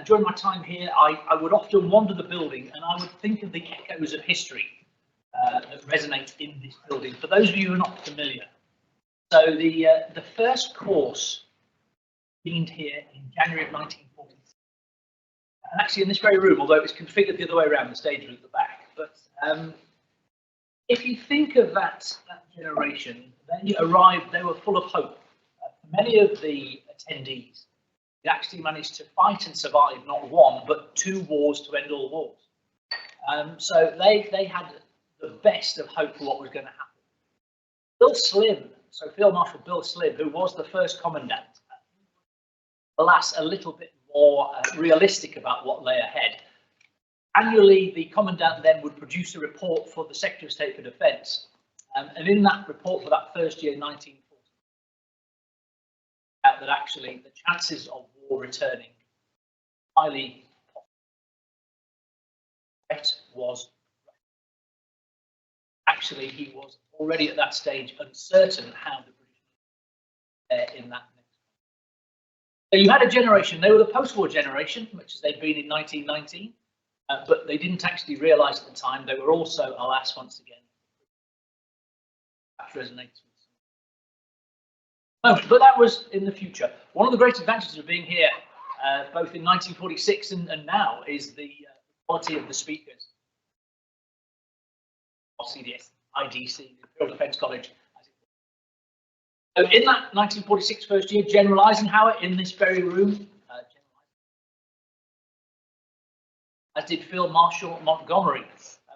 During my time here, I would often wander the building and I would think of the echoes of history that resonate in this building. For those of you who are not familiar, so the first course convened here in January of 1940. And actually in this very room, although it was configured the other way around, the stage was at the back. But if you think of that generation, they arrived, they were full of hope. Many of the attendees actually managed to fight and survive not one, but 2 wars to end all wars. So they had the best of hope for what was going to happen. Bill Slim, so Field Marshal Bill Slim, who was the first commandant, alas, a little bit more realistic about what lay ahead. Annually, the commandant then would produce a report for the Secretary of State for Defence, and in that report for that first year, 1940, that actually the chances of war returning highly was actually he was already at that stage uncertain how the British in that. So you had a generation, they were the post-war generation, much as they'd been in 1919, but they didn't actually realise at the time they were also, alas, once again, that resonates with some. But that was in the future. One of the great advantages of being here, both in 1946 and now, is the quality of the speakers. CDS, IDC, the Imperial Defence College. So in that 1946 first year, General Eisenhower in this very room, as did Field Marshal Montgomery.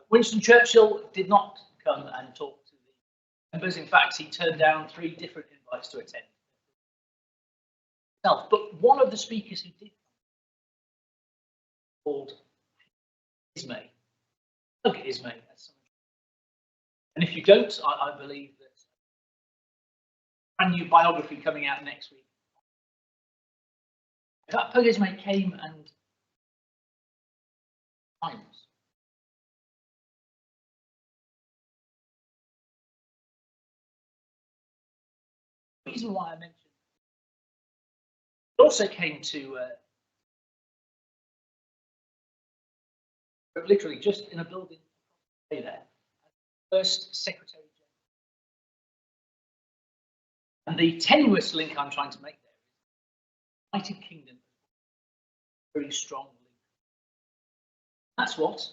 Winston Churchill did not come and talk to the members. In fact, he turned down 3 different invites to attend. But one of the speakers who did called Ismay, Doug Ismay, and if you don't, I believe that a brand new biography coming out next week. That Doug Ismay came and times. The reason why I mentioned it also came to literally just in a building there, first Secretary General. And the tenuous link I'm trying to make there is United Kingdom, very strong link. That's what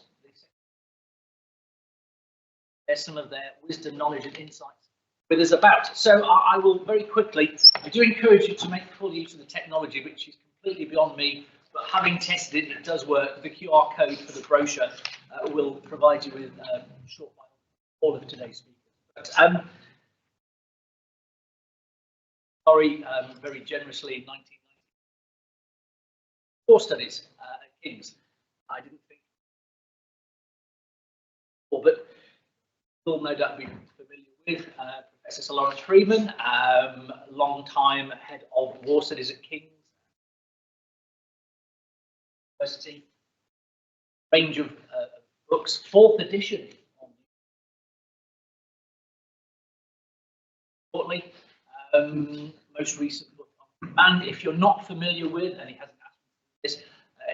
there's some of their wisdom, knowledge, and insights with us about. So I will very quickly, I do encourage you to make full use of the technology, which is completely beyond me, but having tested it, it does work. The QR code for the brochure will provide you with a short bio all of today's speakers. But, very generously in 1990, 4 studies at King's. I didn't think, but you'll no doubt be familiar with Professor Sir Lawrence Freedman, long-time head of war studies at King's University. Range of books, 4th edition. Shortly, most recent book on Freedman. If you're not familiar with, and he hasn't asked me this,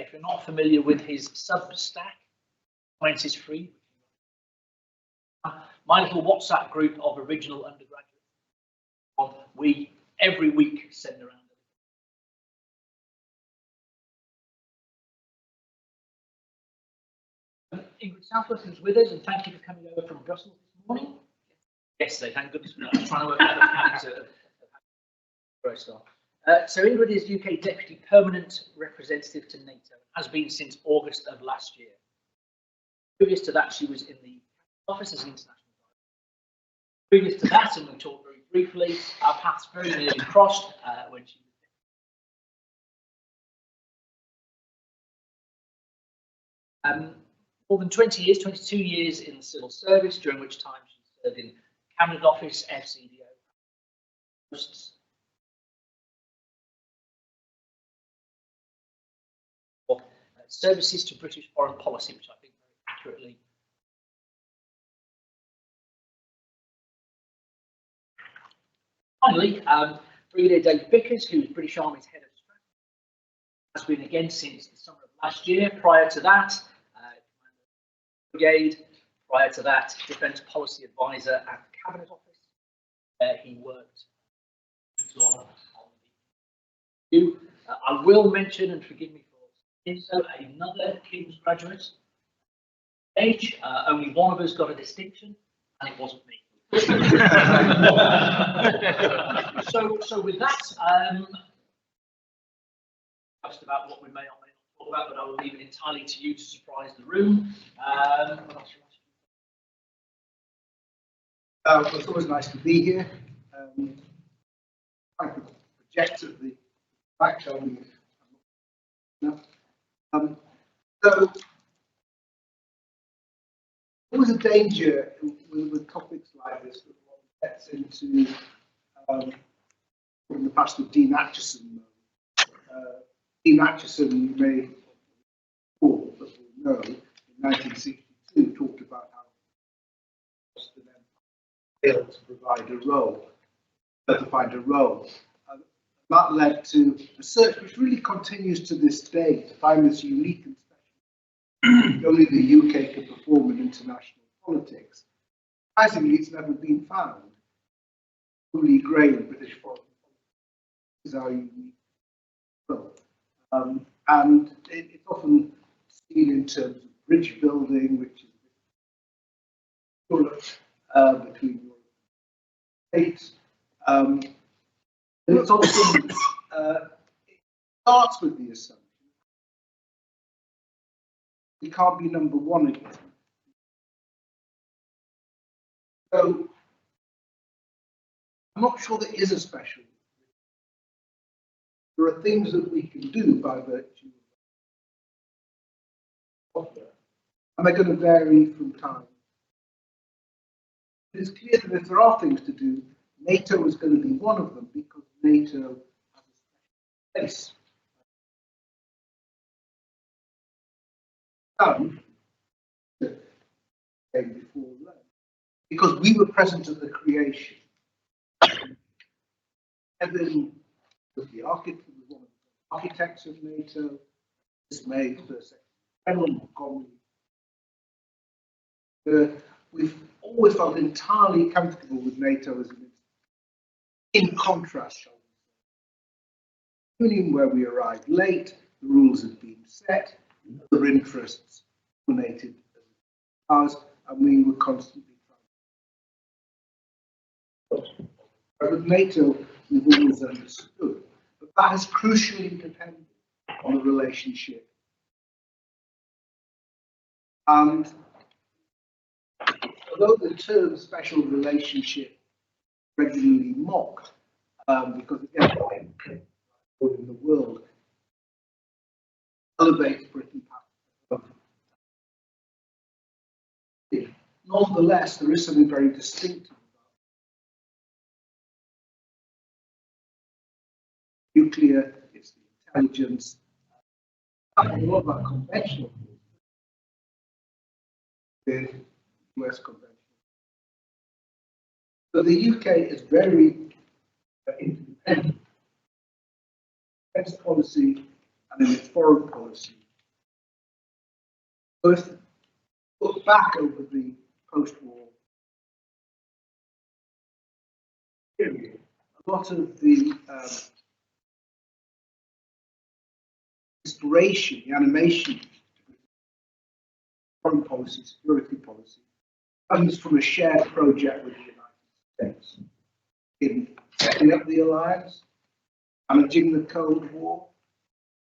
if you're not familiar with his Substack, comments is free. My little WhatsApp group of original undergraduates, we every week send around. Ingrid Southworth, who's with us, and thank you for coming over from Brussels this morning. Yesterday, thank goodness. I was trying to work out the mechanics of so Ingrid is UK Deputy Permanent Representative to NATO, has been since August of last year. Previous to that, she was in the office as an international director. Previous to that, and we talked very briefly, our paths very nearly crossed when she was more than 20 years, 22 years in the civil service, during which time she served in Cabinet Office, FCDO, posts. Services to British foreign policy, which I think very accurately. Finally, Brigadier Dave Bickers, who's British Army's head of has been again since the summer of last year. Prior to that, Brigade. Prior to that, Defence Policy Advisor at the Cabinet Office. He worked on the I will mention, and forgive me for saying so, another King's graduate. Only one of us got a distinction, and it wasn't me. so with that, just about what we may or may not talk about, but I will leave it entirely to you to surprise the room. It's always nice to be here. I could project at the back, shall we? So there was a danger with topics like this that one gets into in the past with Dean Acheson. Dean Acheson, you may recall, but we know, in 1962 talked about how Boston Empire failed to provide a role, to find a role. That led to a search which really continues to this day to find this unique and special. Only the UK can perform in international politics. Surprisingly, it's never been found. Only grey in British foreign policy is our unique role. And it's often seen in terms of bridge building, which is Europe, between Europe and states. And it's often, it starts with the assumption we can't be number one again. So I'm not sure there is a special. There are things that we can do by virtue of that, and they're going to vary from time. It's clear that if there are things to do, NATO is going to be one of them because NATO has a special place. Before that, because we were present at the creation. Evan was the architect, was one of the architects of NATO. This made first General Montgomery. We've always felt entirely comfortable with NATO as an in contrast, union where we arrived late, the rules had been set, other interests dominated ours, and we were constantly trying. With NATO, we've always understood, but that has crucially depended on the relationship. And although the term special relationship regularly mocked, because again, in the world elevates Britain past. Nonetheless, there is something very distinctive about nuclear, it's the intelligence, a lot of our conventional the US convention. So the UK is very independent in its policy and in its foreign policy. So if we look back over the post-war period, a lot of the inspiration, the animation, foreign policy, security policy, comes from a shared project with the United States in setting up the alliance, managing the Cold War,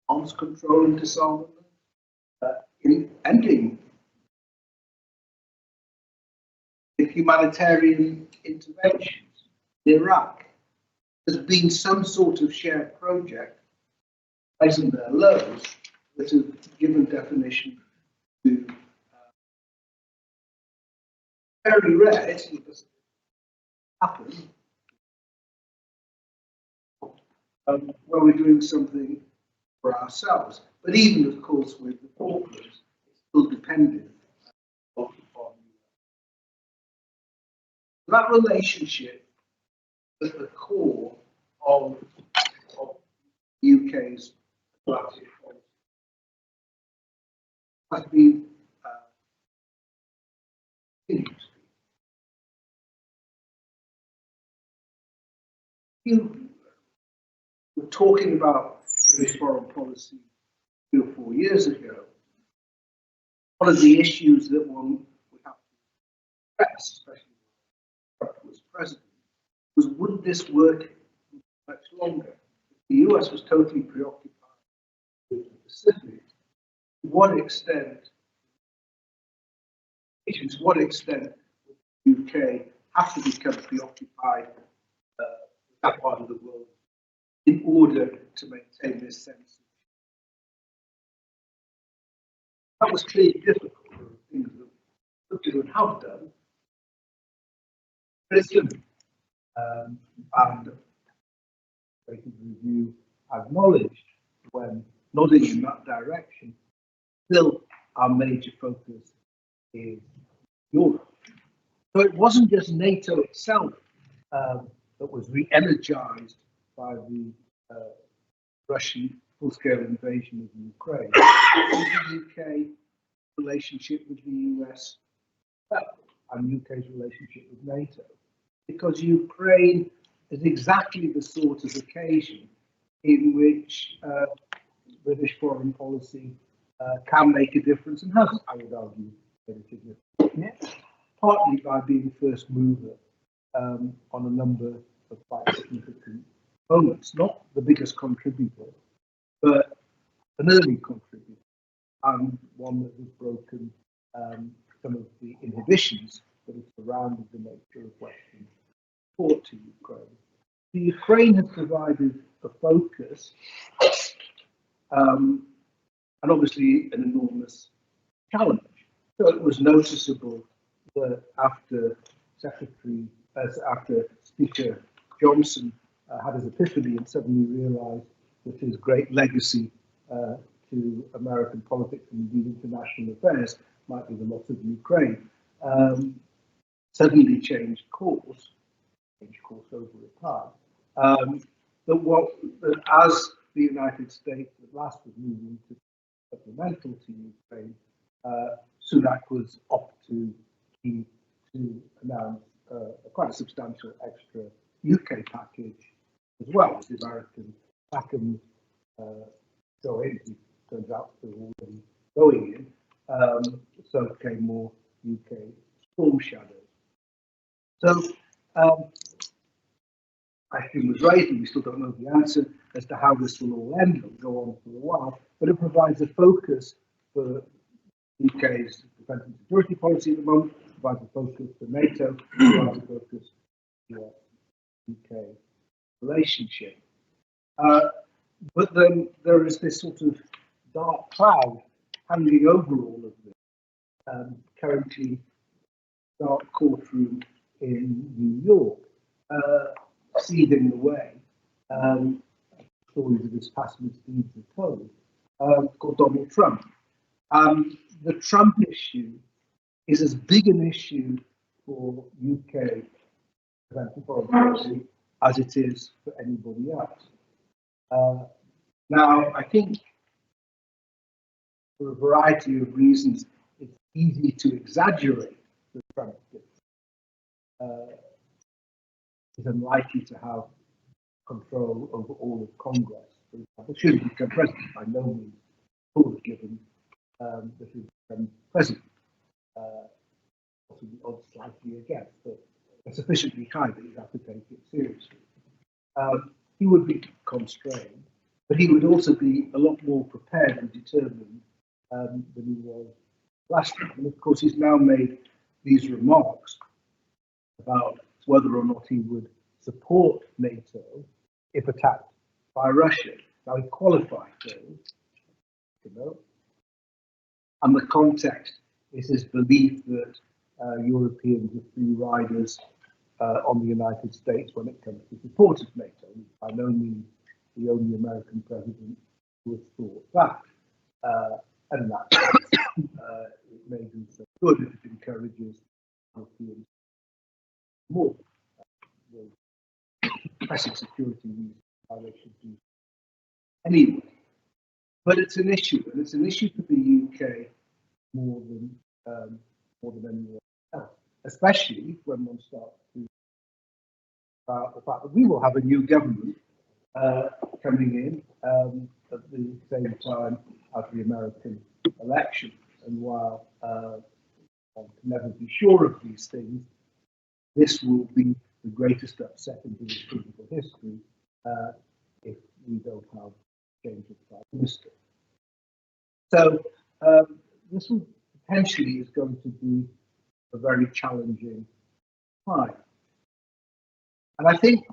arms control and disarmament, in ending the humanitarian interventions in Iraq. There's been some sort of shared project, raising their lows, that have given definition to very rare, it doesn't happen, when we're doing something for ourselves. But even, of course, with the Falklands, it's still dependent on that relationship at the core of the UK's Atlantic has been you were talking about British foreign policy 3 or 4 years ago. One of the issues that one would have to address, especially when Trump was president, was would this work much longer? The US was totally preoccupied with the Pacific. To what extent would the UK have to become preoccupied with that part of the world in order to maintain this sense of that was clearly difficult. There were things that we would have done. President and the review acknowledged when nodding in that direction, still our major focus is Europe. So it wasn't just NATO itself that was re-energized by the Russian full-scale invasion of Ukraine. The UK relationship with the US and UK's relationship with NATO, because Ukraine is exactly the sort of occasion in which British foreign policy can make a difference and has, I would argue, made a significant difference, partly by being first mover on a number of quite significant moments, not the biggest contributor, but an early contributor, and one that has broken some of the inhibitions that have surrounded the nature of Western support to Ukraine. The Ukraine has provided a focus and obviously an enormous challenge. So it was noticeable that after Speaker Johnson had his epiphany and suddenly realised that his great legacy to American politics and indeed international affairs might be the loss of Ukraine, suddenly changed course over time. That as the United States at last was moving to supplemental to Ukraine, Sunak was up to announce quite a substantial extra UK package as well as the American ATACMS go in. It turns out they're already going in, so came more UK storm shadows. So question was raised, and we still don't know the answer as to how this will all end. It'll go on for a while, but it provides a focus for UK's defence and security policy at the moment, provides a focus for NATO, provides a focus for UK relationship. But then there is this sort of dark cloud hanging over all of this. Currently, dark courtroom in New York, seething away. Stories of his past misdeeds are told. Called Donald Trump. The Trump issue is as big an issue for UK foreign policy as it is for anybody else. Now, I think for a variety of reasons, it's easy to exaggerate the Trump issue. Is unlikely to have control over all of Congress, for example. Should he become president, by no means forward given that he become president. Possibly odds slightly against, but sufficiently high that you'd have to take it seriously. He would be constrained, but he would also be a lot more prepared and determined than he was last time. And of course, he's now made these remarks about whether or not he would support NATO if attacked by Russia. Now, he qualified those, and the context is his belief that Europeans are free riders on the United States when it comes to support of NATO. He's by no means the only American president who has thought that. And in that sense, it may do so good if it encourages Europeans more. Pressing security reasons why they should do anyway. But it's an issue, and it's an issue for the UK more than anyone else, especially when one starts to about the fact that we will have a new government coming in at the same time as the American election. And while one can never be sure of these things, this will be the greatest upset in British political history if we don't have change of prime minister. So this will potentially is going to be a very challenging time. And I think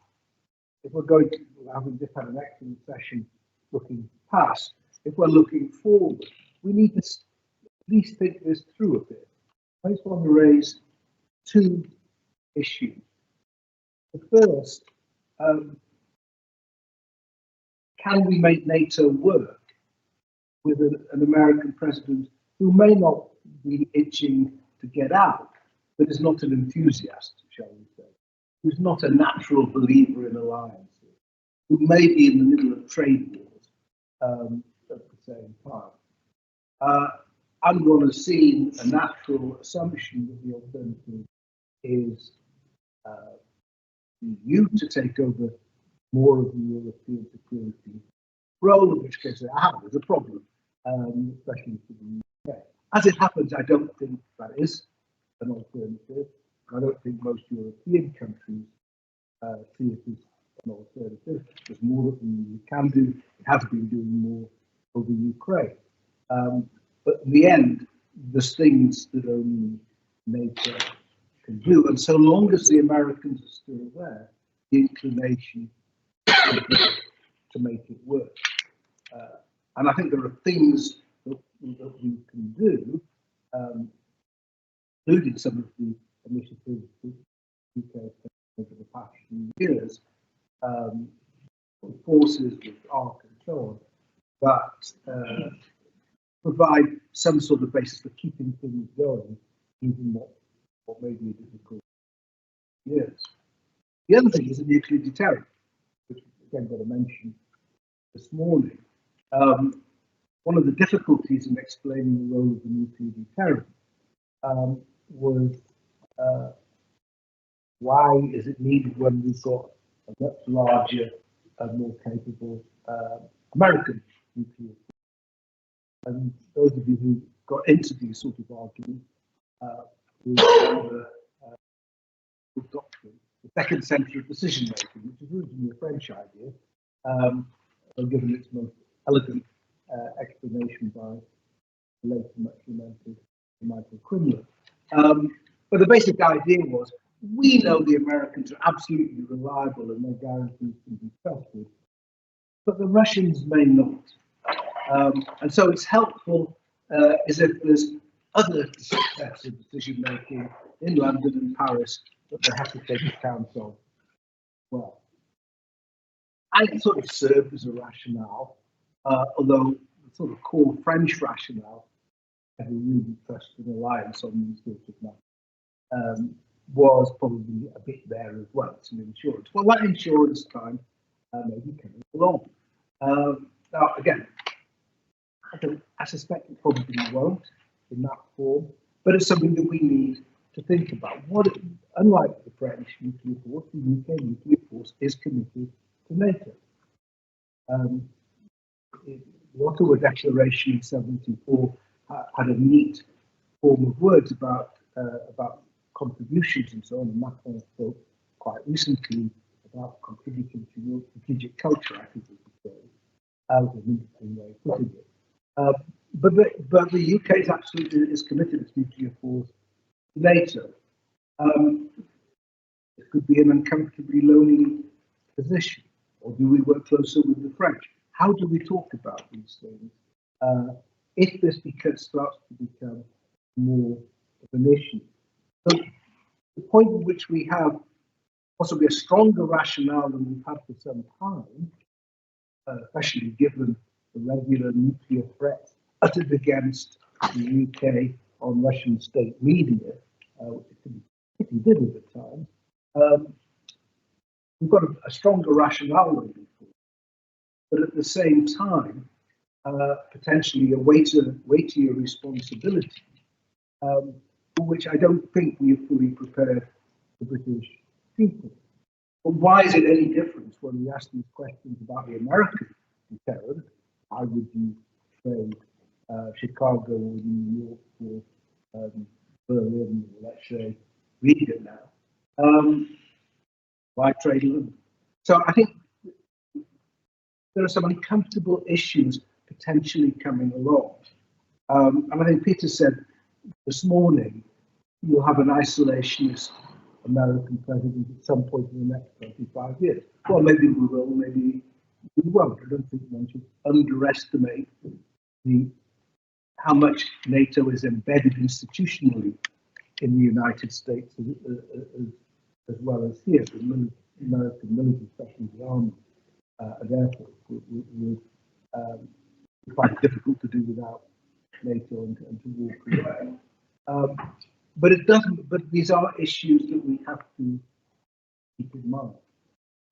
if we're going to, having just had an excellent session looking past, if we're looking forward, we need to at least think this through a bit. I just want to raise two issues. The first, can we make NATO work with an American president who may not be itching to get out, but is not an enthusiast, shall we say, who's not a natural believer in alliances, who may be in the middle of trade wars at the same time? I'm going to see a natural assumption that the alternative is the EU to take over more of the European security role, in which case there's a problem, especially for the UK. As it happens, I don't think that is an alternative. I don't think most European countries see it as an alternative. There's more that the EU can do. It has been doing more over Ukraine. But in the end, there's things that only NATO can do. And so long as the Americans are still there, the inclination to make it work. And I think there are things that we can do, including some of the initiatives that the UK has taken over the past few years, forces with ARC and so on, that provide some sort of basis for keeping things going, even what may be a difficult years. The other thing is a nuclear deterrent, which again got to mention this morning. One of the difficulties in explaining the role of the nuclear deterrent was why is it needed when we've got a much larger and more capable American nuclear? And those of you who got into these sort of arguments with doctrine, the second centre of decision making, which is originally a French idea, given its most elegant explanation by the late much lamented Michael Quinlan. But the basic idea was, we know the Americans are absolutely reliable and their guarantees can be trusted, but the Russians may not. And so it's helpful as if there's other steps of decision making in London and Paris that they have to take account of. Well, it sort of served as a rationale, although the sort of core French rationale, having really trust an alliance on these sorts of matters, was probably a bit there as well. It's an insurance. Well, that insurance time may be coming along. Now, again, I suspect it probably won't in that form, but it's something that we need to think about. Unlike the French nuclear force, the UK nuclear force is committed to NATO. The Ottawa Declaration in '74 had a neat form of words about contributions and so on, and Macron spoke quite recently about contributing to your strategic culture, I think it would say, as an interesting way of putting it. But the UK is absolutely committed its nuclear force to NATO. It could be an uncomfortably lonely position, or do we work closer with the French? How do we talk about these things if this starts to become more of an issue? So the point at which we have possibly a stronger rationale than we've had for some time, especially given the regular nuclear threats uttered against the UK on Russian state media, which it did at the time, we've got a stronger rationale than before. But at the same time, potentially a weightier responsibility, for which I don't think we have fully prepared the British people. But why is it any different when we ask these questions about the American deterrent? How would you trade Chicago or New York or Berlin, or let's say Riga now? Why trade London? So I think there are some uncomfortable issues potentially coming along. And I think Peter said this morning, you'll have an isolationist American president at some point in the next 25 years. Well, maybe we will, maybe we won't. I don't think one should underestimate how much NATO is embedded institutionally in the United States as well as here. The American military, especially the Army and Air Force, would find it difficult to do without NATO and to walk away. But it doesn't. But these are issues that we have to keep in mind.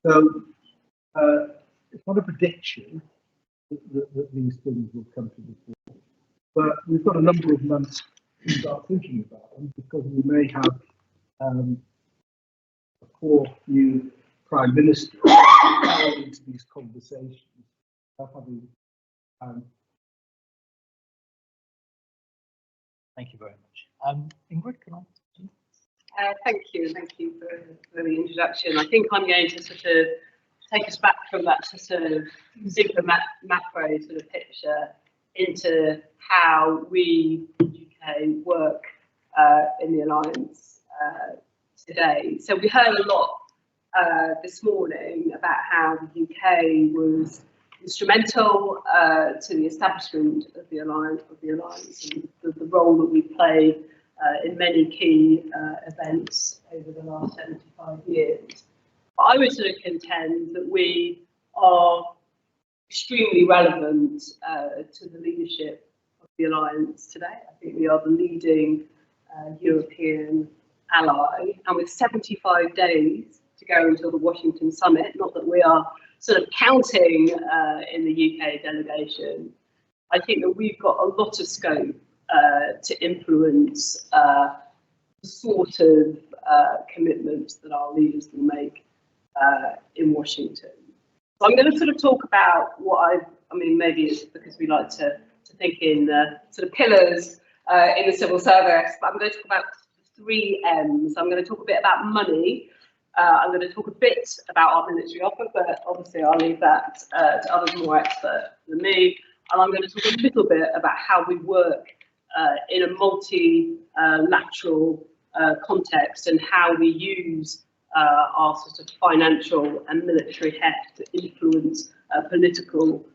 So it's not a prediction that these things will come to the fore, but we've got a number of months to start thinking about them, because we may have a poor new Prime Minister into these conversations of having. Thank you very much. Ingrid, can I? Thank you for the introduction. I think I'm going to sort of take us back from that sort of super macro sort of picture into how we in the UK work in the Alliance today. So we heard a lot this morning about how the UK was instrumental to the establishment of the Alliance and the role that we play in many key events over the last 75 years. But I would sort of contend that we are extremely relevant to the leadership of the Alliance today. I think we are the leading European ally, and with 75 days to go until the Washington summit, not that we are sort of counting in the UK delegation, I think that we've got a lot of scope to influence the sort of commitments that our leaders will make in Washington. So I'm going to sort of talk about what I mean, maybe it's because we like to think in sort of pillars in the civil service, but I'm going to talk about 3 M's. I'm going to talk a bit about money. I'm going to talk a bit about our military offer, but obviously I'll leave that to others more expert than me. And I'm going to talk a little bit about how we work in a multilateral context, and how we use our sort of financial and military heft to influence political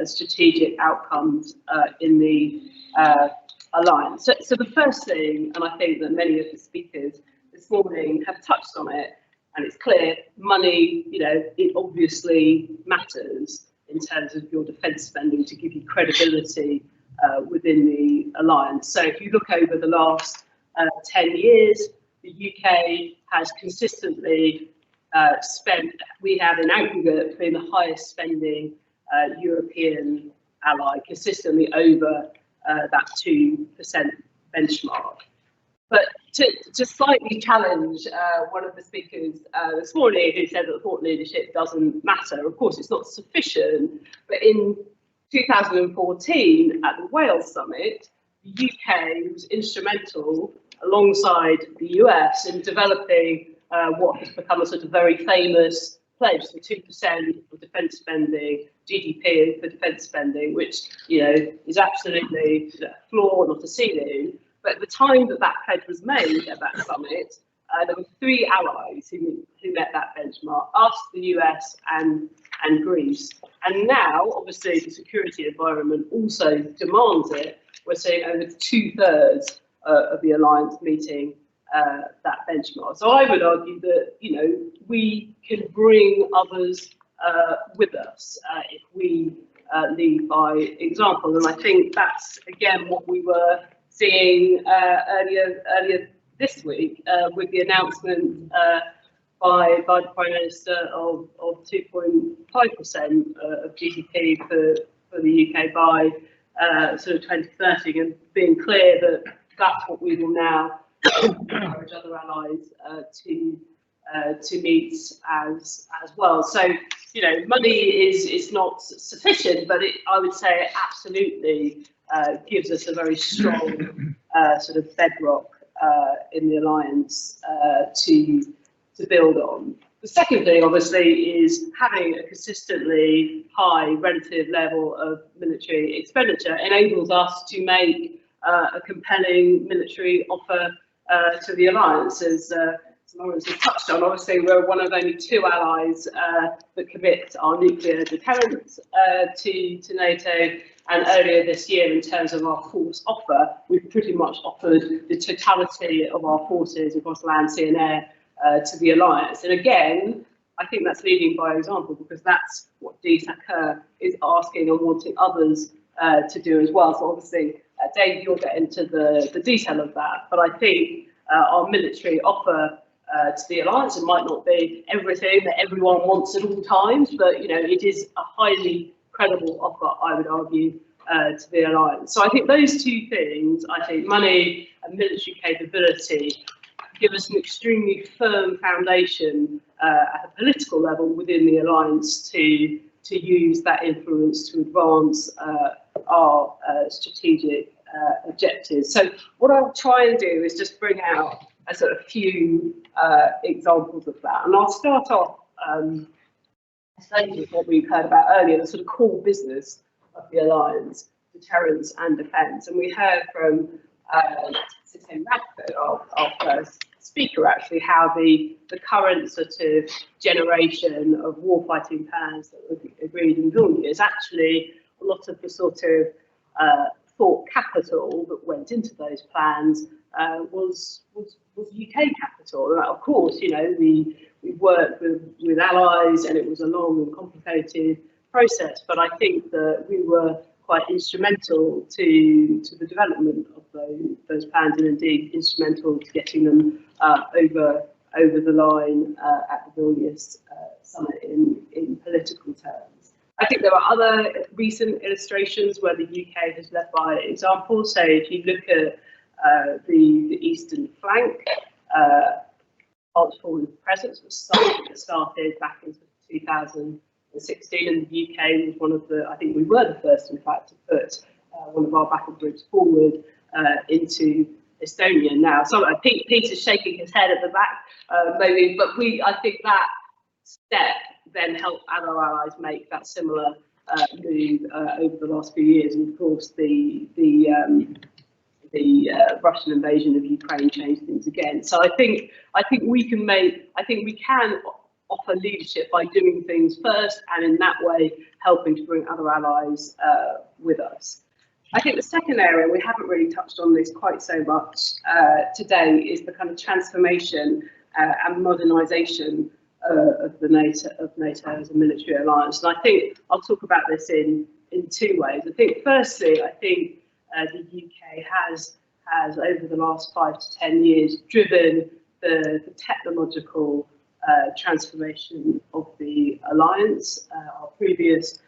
strategic outcomes in the Alliance. So the first thing, and I think that many of the speakers this morning have touched on it, and it's clear, money, you know, it obviously matters in terms of your defence spending to give you credibility within the Alliance. So if you look over the last 10 years, the UK has consistently spent, we have in aggregate been the highest spending European ally, consistently over that 2% benchmark. But to slightly challenge one of the speakers this morning, who said that thought leadership doesn't matter, of course it's not sufficient, but in 2014 at the Wales summit, the UK was instrumental alongside the US in developing what has become a sort of very famous pledge, the 2% of defence spending, GDP for defence spending, which, you know, is absolutely a floor, not a ceiling. But at the time that that pledge was made at that summit, there were 3 allies who met that benchmark: us, the US, and Greece. And now, obviously, the security environment also demands it. We're seeing over 2/3 of the Alliance meeting that benchmark. So I would argue that, you know, we can bring others with us if we lead by example. And I think that's, again, what we were seeing earlier this week with the announcement by the Prime Minister of 2.5% of GDP for for the UK by sort of 2030, and being clear that that's what we will now encourage other allies to meet as well. So, you know, money is not sufficient, but I would say it absolutely gives us a very strong sort of bedrock in the alliance to build on. The second thing, obviously, is having a consistently high relative level of military expenditure enables us to make a compelling military offer to the alliance. As Lawrence has touched on, obviously, we're one of only 2 allies that commit our nuclear deterrence to NATO. And earlier this year, in terms of our force offer, we've pretty much offered the totality of our forces across land, sea and air to the alliance. And again, I think that's leading by example, because that's what CHACR is asking and wanting others to do as well. So obviously, Dave, you'll get into the detail of that, but I think our military offer to the alliance, it might not be everything that everyone wants at all times, but you know, it is a highly credible offer, I would argue, to the alliance. So I think those 2 things, I think money and military capability, give us an extremely firm foundation at a political level within the alliance to use that influence to advance our strategic objectives. So what I'll try and do is just bring out a sort of few examples of that, and I'll start off with what we've heard about earlier, the sort of core business of the alliance, deterrence and defence. And we heard from our first speaker, actually, how the current sort of generation of warfighting plans that were agreed in Vilnius, actually a lot of the sort of thought capital that went into those plans was UK capital. And of course, you know, we worked with allies, and it was a long and complicated process, but I think that we were quite instrumental to the development of those plans, and indeed instrumental to getting them over the line at the Vilnius summit in political terms. I think there are other recent illustrations where the UK has led by example. So if you look at the eastern flank, Arch Forward Presence was started back in 2016, and the UK was one of the, I think we were the first, in fact, to put one of our battle groups forward into Estonia. Now, so Peter's shaking his head at the back, maybe, but I think that step then helped other allies make that similar move over the last few years. And of course, the Russian invasion of Ukraine changed things again. So I think we can offer leadership by doing things first, and in that way helping to bring other allies with us. I think the second area, we haven't really touched on this quite so much today, is the kind of transformation and modernisation of NATO as a military alliance. And I think I'll talk about this in 2 ways. I think firstly, I think the UK has over the last 5 to 10 years driven the technological transformation of the alliance. Our previous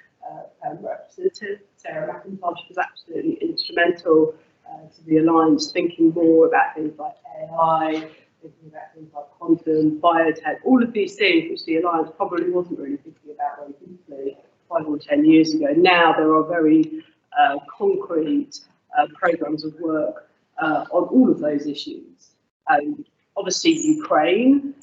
representative, Sarah McIntosh, was absolutely instrumental to the alliance, thinking more about things like AI, thinking about things like quantum, biotech, all of these things which the alliance probably wasn't really thinking about very deeply 5 or 10 years ago. Now there are very concrete programs of work on all of those issues. Obviously, Ukraine,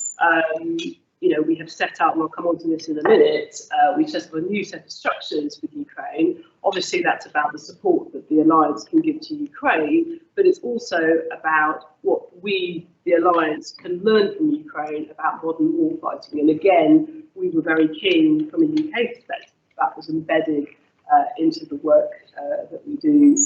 you know, we have set up, and I'll come on to this in a minute, we've set up a new set of structures with Ukraine. Obviously, that's about the support that the alliance can give to Ukraine, but it's also about what we, the alliance, can learn from Ukraine about modern warfighting. And again, we were very keen from a UK perspective. That was embedded into the work that we do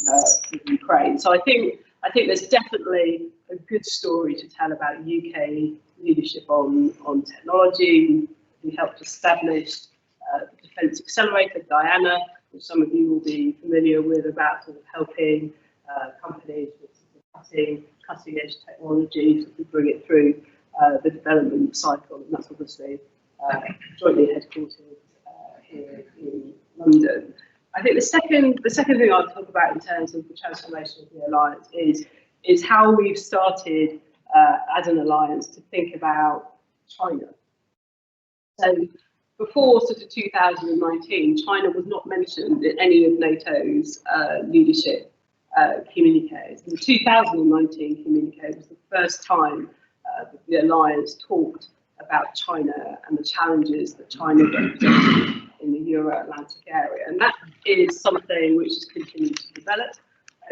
with Ukraine. So I think there's definitely a good story to tell about UK leadership on technology. We helped establish the Defence Accelerator, Diana, which some of you will be familiar with, about sort of helping companies with cutting edge technology to bring it through the development cycle, and that's obviously jointly headquartered here in London. I think the second thing I'll talk about in terms of the transformation of the alliance is how we've started as an alliance to think about China. So before sort of 2019, China was not mentioned in any of NATO's leadership communiques. The 2019 communique was the first time that the alliance talked about China and the challenges that China represents in the Euro-Atlantic area. And that is something which has continued to develop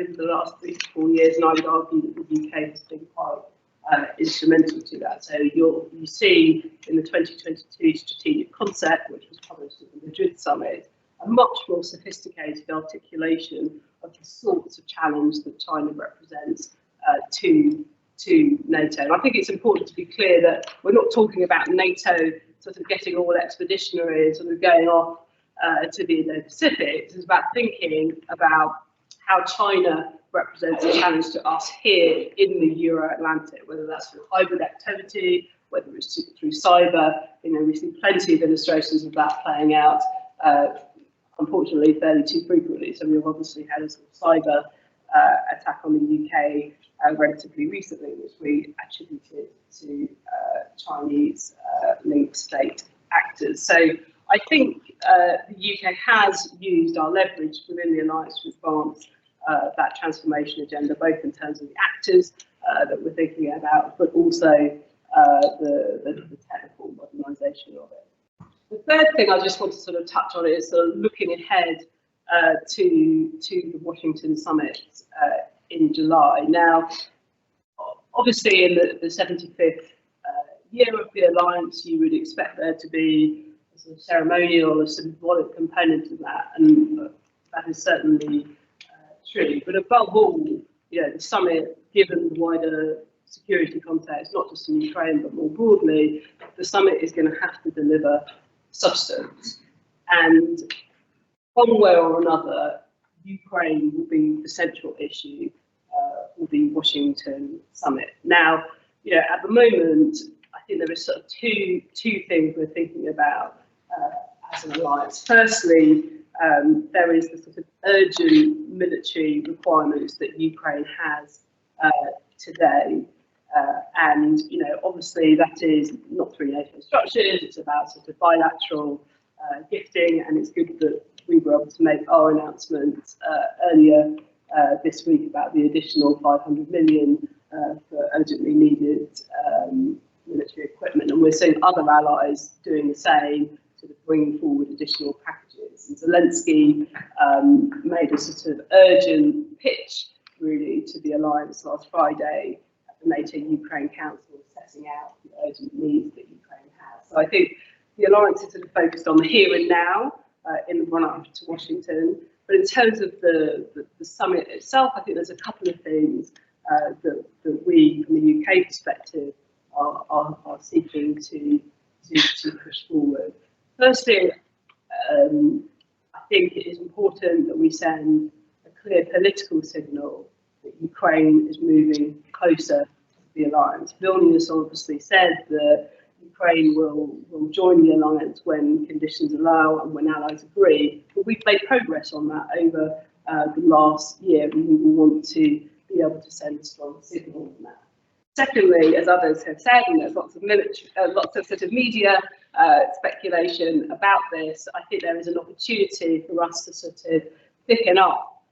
over the last 3 to 4 years, and I would argue that the UK has been quite instrumental to that. So you see in the 2022 strategic concept, which was published at the Madrid summit, a much more sophisticated articulation of the sorts of challenge that China represents to NATO. And I think it's important to be clear that we're not talking about NATO sort of getting all expeditionary and sort of going off to the Indo-Pacific. It's about thinking about how China represents a challenge to us here in the Euro-Atlantic, whether that's through hybrid activity, whether it's through cyber. You know, we see plenty of illustrations of that playing out, unfortunately, fairly too frequently. So we've obviously had a sort of cyber attack on the UK relatively recently, which we attributed to Chinese linked state actors. So I think the UK has used our leverage within the alliance to advance that transformation agenda, both in terms of the actors that we're thinking about, but also the technical modernisation of it. The third thing I just want to sort of touch on is sort of looking ahead to the Washington summit in July. Now, obviously, in the 75th year of the alliance, you would expect there to be a sort of ceremonial or symbolic component to that, and that is certainly true. But above all, you know, the summit, given the wider security context, not just in Ukraine but more broadly, the summit is going to have to deliver substance, and one way or another, Ukraine will be the central issue for the Washington summit. Now, you know, at the moment, I think there is sort of two things we're thinking about as an alliance. Firstly, there is the sort of urgent military requirements that Ukraine has today. And, you know, obviously that is not through NATO structures, it's about sort of bilateral gifting, and it's good that we were able to make our announcement earlier this week about the additional 500 million for urgently needed military equipment, and we're seeing other allies doing the same, sort of bringing forward additional packages. And Zelensky made a sort of urgent pitch really to the alliance last Friday at the NATO-Ukraine Council, setting out the urgent needs that Ukraine has. So I think the alliance is sort of focused on the here and now in the run-up to Washington. But in terms of the summit itself, I think there's a couple of things that we, from the UK perspective, are seeking to push forward. Firstly, I think it is important that we send a clear political signal that Ukraine is moving closer to the alliance. Vilnius obviously said that Ukraine will join the alliance when conditions allow and when allies agree, but we've made progress on that over the last year, and we will want to be able to send a strong signal on that. Secondly, as others have said, and there's lots of sort of media speculation about this, I think there is an opportunity for us to sort of thicken up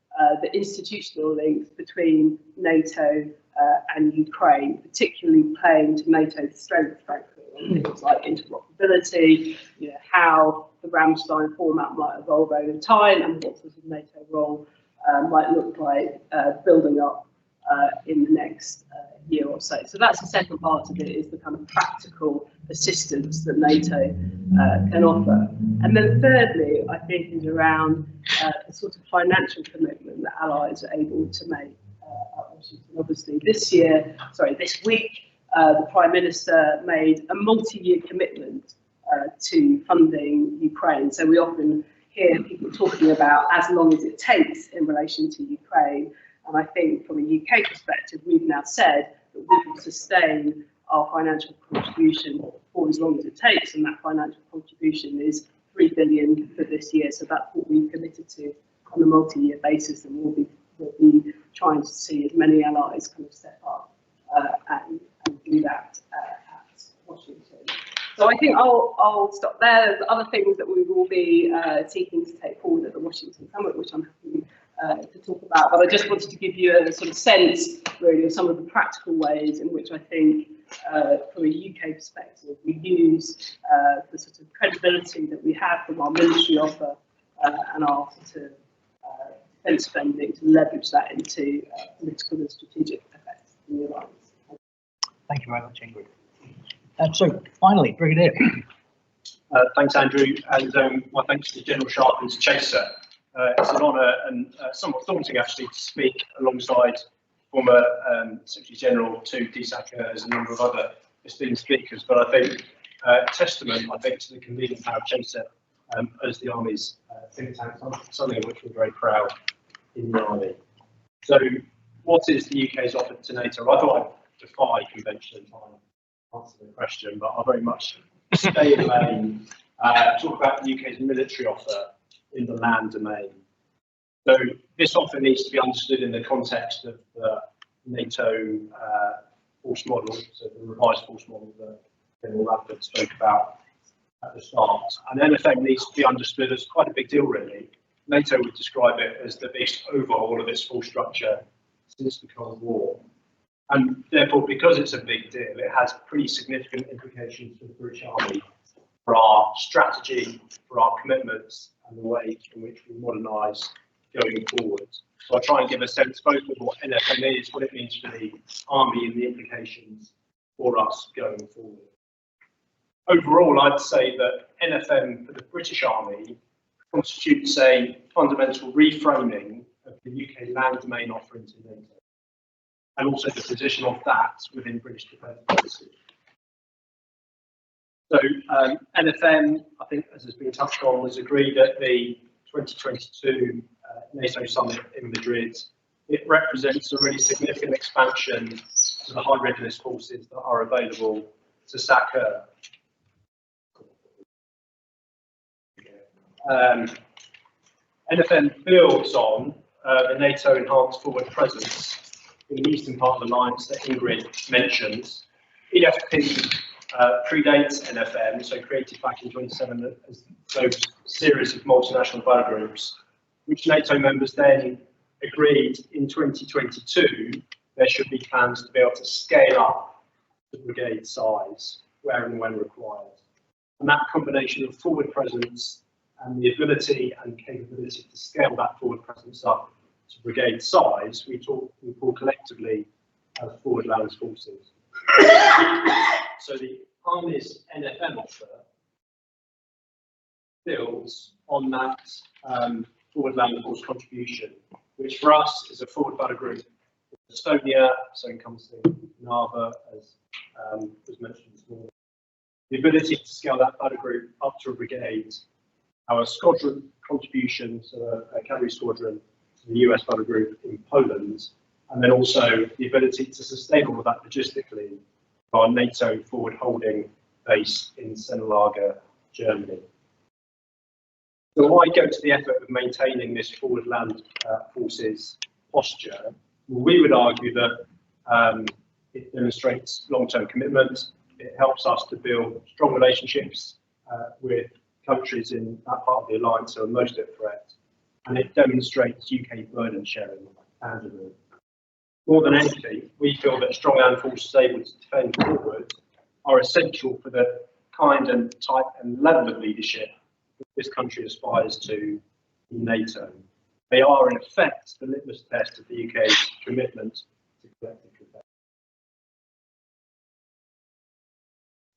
the institutional links between NATO and Ukraine, particularly playing to NATO's strength, frankly, on things like interoperability, you know, how the Ramstein format might evolve over time, and what sort of NATO role might look like building up in the next year or so. So that's the second part of it, is the kind of practical assistance that NATO can offer. And then thirdly, I think, is around the sort of financial commitment that allies are able to make at Washington. Obviously this week, the Prime Minister made a multi-year commitment to funding Ukraine. So we often hear people talking about as long as it takes in relation to Ukraine. And I think from a UK perspective, we've now said that we will sustain our financial contribution for as long as it takes, and that financial contribution is 3 billion for this year. So that's what we've committed to on a multi-year basis, and we'll be trying to see as many allies kind of step up and do that at Washington. So I think I'll stop there. There's other things that we will be seeking to take forward at the Washington Summit, which I'm happy to talk about. But I just wanted to give you a sort of sense, really, of some of the practical ways in which I think, from a UK perspective, we use the sort of credibility that we have from our military offer and our sort of defence spending to leverage that into political and strategic effects in the alliance. Thank you very much, Ingrid. So finally, Brigadier. Thanks, Andrew, and my thanks to General Sharp and to CHACR. It's an honour and somewhat daunting, actually, to speak alongside former Secretary General to CHACR as a number of other esteemed speakers. But I think testament, to the convening power of CHACR as the Army's think tank, something of which we're very proud in the Army. So, what is the UK's offer to NATO? I thought I'd defy convention and try and answer the question, but I'll very much stay in lane, talk about the UK's military offer in the land domain. So this offer needs to be understood in the context of the NATO force model, so the revised force model that General Radford spoke about at the start. And NFM needs to be understood as quite a big deal, really. NATO would describe it as the biggest overhaul of its force structure since the Cold War. And therefore, because it's a big deal, it has pretty significant implications for the British Army, for our strategy, for our commitments, and the way in which we modernise going forward. So I'll try and give a sense both of what NFM is, what it means for the Army, and the implications for us going forward. Overall, I'd say that NFM for the British Army constitutes a fundamental reframing of the UK land domain offer into NATO, and also the position of that within British defence policy. So NFM, I think, as has been touched on, was agreed at the 2022 NATO summit in Madrid. It represents a really significant expansion to the high readiness forces that are available to CHACR. NFM builds on the NATO enhanced forward presence in the eastern part of the alliance that Ingrid mentioned. EFP predates NFM, so created back in 2007 as those series of multinational battle groups, which NATO members then agreed in 2022 there should be plans to be able to scale up the brigade size where and when required. And that combination of forward presence and the ability and capability to scale that forward presence up to brigade size, we call collectively as forward land forces. So the Army's NFM offer builds on that forward land force contribution, which for us is a forward battle group in Estonia, so encompassing Narva, as was mentioned this morning. The ability to scale that battle group up to a brigade, our squadron contribution, so a cavalry squadron to the US battle group in Poland, and then also the ability to sustain all of that logistically, our NATO forward holding base in Sennelager, Germany. So why go to the effort of maintaining this forward land forces posture? Well, we would argue that it demonstrates long-term commitment. It helps us to build strong relationships with countries in that part of the alliance who are most at threat, and it demonstrates UK burden sharing tangibly. More than anything, we feel that strong land forces able to defend forward are essential for the kind and type and level of leadership that this country aspires to in NATO. They are, in effect, the litmus test of the UK's commitment to collective defence.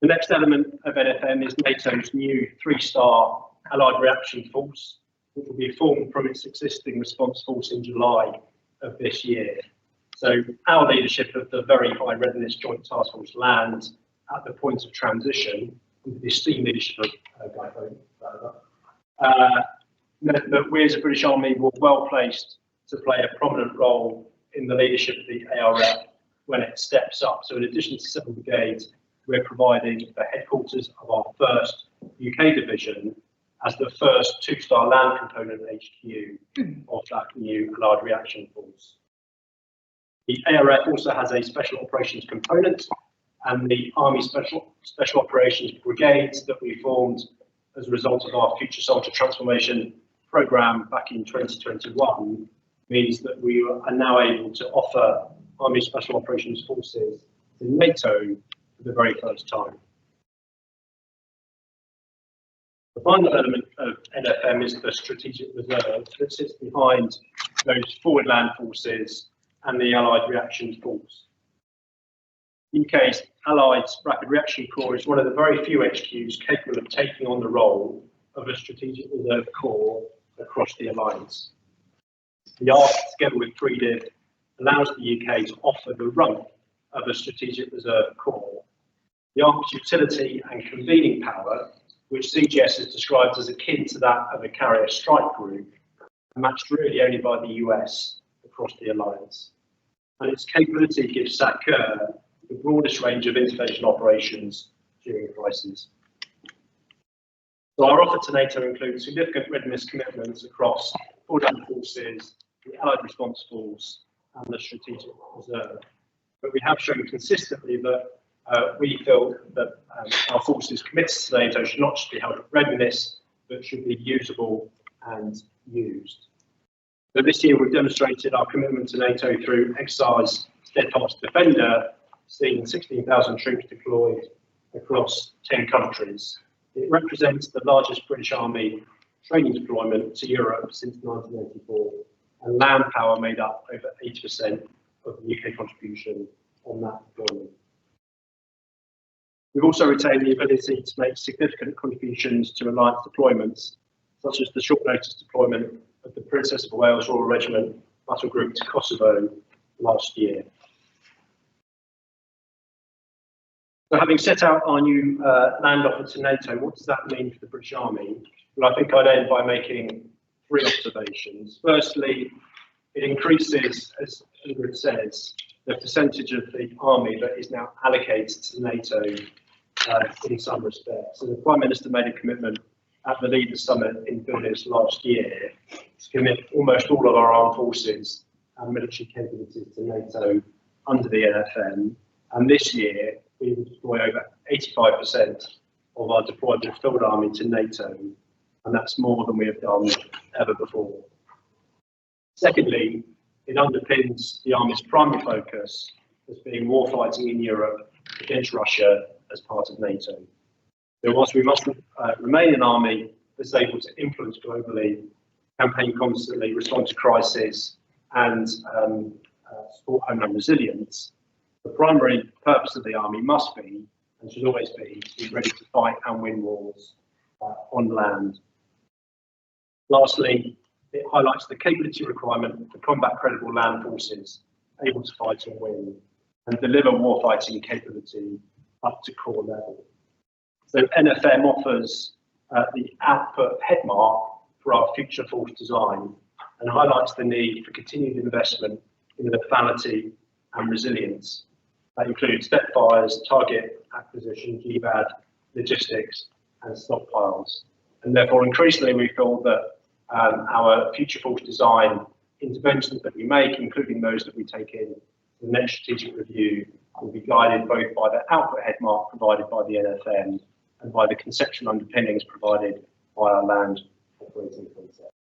The next element of NFM is NATO's new 3-star Allied Reaction Force, which will be formed from its existing response force in July of this year. So our leadership of the very high readiness Joint Task Force land at the point of transition, with the esteemed leadership of Guy Fawkes, meant that we as a British Army were well placed to play a prominent role in the leadership of the ARF when it steps up. So in addition to 7 brigades, we're providing the headquarters of our 1st UK division as the first two-star land component HQ of that new Allied reaction force. The ARF also has a special operations component, and the Army Special Operations Brigades that we formed as a result of our Future Soldier Transformation programme back in 2021 means that we are now able to offer Army Special Operations Forces to NATO for the very first time. The final element of NFM is the strategic reserve that sits behind those forward land forces and the Allied Reaction Force. UK's Allied Rapid Reaction Corps is one of the very few HQs capable of taking on the role of a strategic reserve corps across the alliance. The ARC, together with Freedman, allows the UK to offer the rump of a strategic reserve corps. The ARC's utility and convening power, which CGS has described as akin to that of a carrier strike group, are matched really only by the US across the alliance. And its capability gives CHACR the broadest range of intervention operations during crises. So our offer to NATO includes significant readiness commitments across forward land forces, the Allied Response Force, and the Strategic Reserve. But we have shown consistently that we feel that our forces committed to NATO should not just be held at readiness, but should be usable and used. So this year we've demonstrated our commitment to NATO through exercise Steadfast Defender, seeing 16,000 troops deployed across 10 countries. It represents the largest British Army training deployment to Europe since 1984, and land power made up over 80% of the UK contribution on that deployment. We've also retained the ability to make significant contributions to alliance deployments, such as the short notice deployment of the Princess of Wales Royal Regiment Battle Group to Kosovo last year. So having set out our new land offer to NATO, what does that mean for the British Army? Well, I think I'd end by making 3 observations. Firstly, it increases, as Ingrid says, the percentage of the army that is now allocated to NATO in some respects. So the Prime Minister made a commitment at the Leaders Summit in Vilnius last year to commit almost all of our armed forces and military capabilities to NATO under the NFM. And this year, we will deploy over 85% of our deployed field army to NATO, and that's more than we have done ever before. Secondly, it underpins the Army's primary focus as being warfighting in Europe against Russia as part of NATO. So whilst we must remain an army that's able to influence globally, campaign constantly, respond to crisis, and support homeland resilience, the primary purpose of the army must be, and should always be ready to fight and win wars on land. Lastly, it highlights the capability requirement for combat credible land forces able to fight and win and deliver warfighting capability up to core level. So NFM offers the output headmark for our future force design and highlights the need for continued investment in lethality and resilience. That includes step fires, target acquisition, GBAD, logistics, and stockpiles. And therefore, increasingly, we feel that our future force design interventions that we make, including those that we take in the next strategic review, will be guided both by the output headmark provided by the NFM and by the conceptual underpinnings provided by our land operating concept.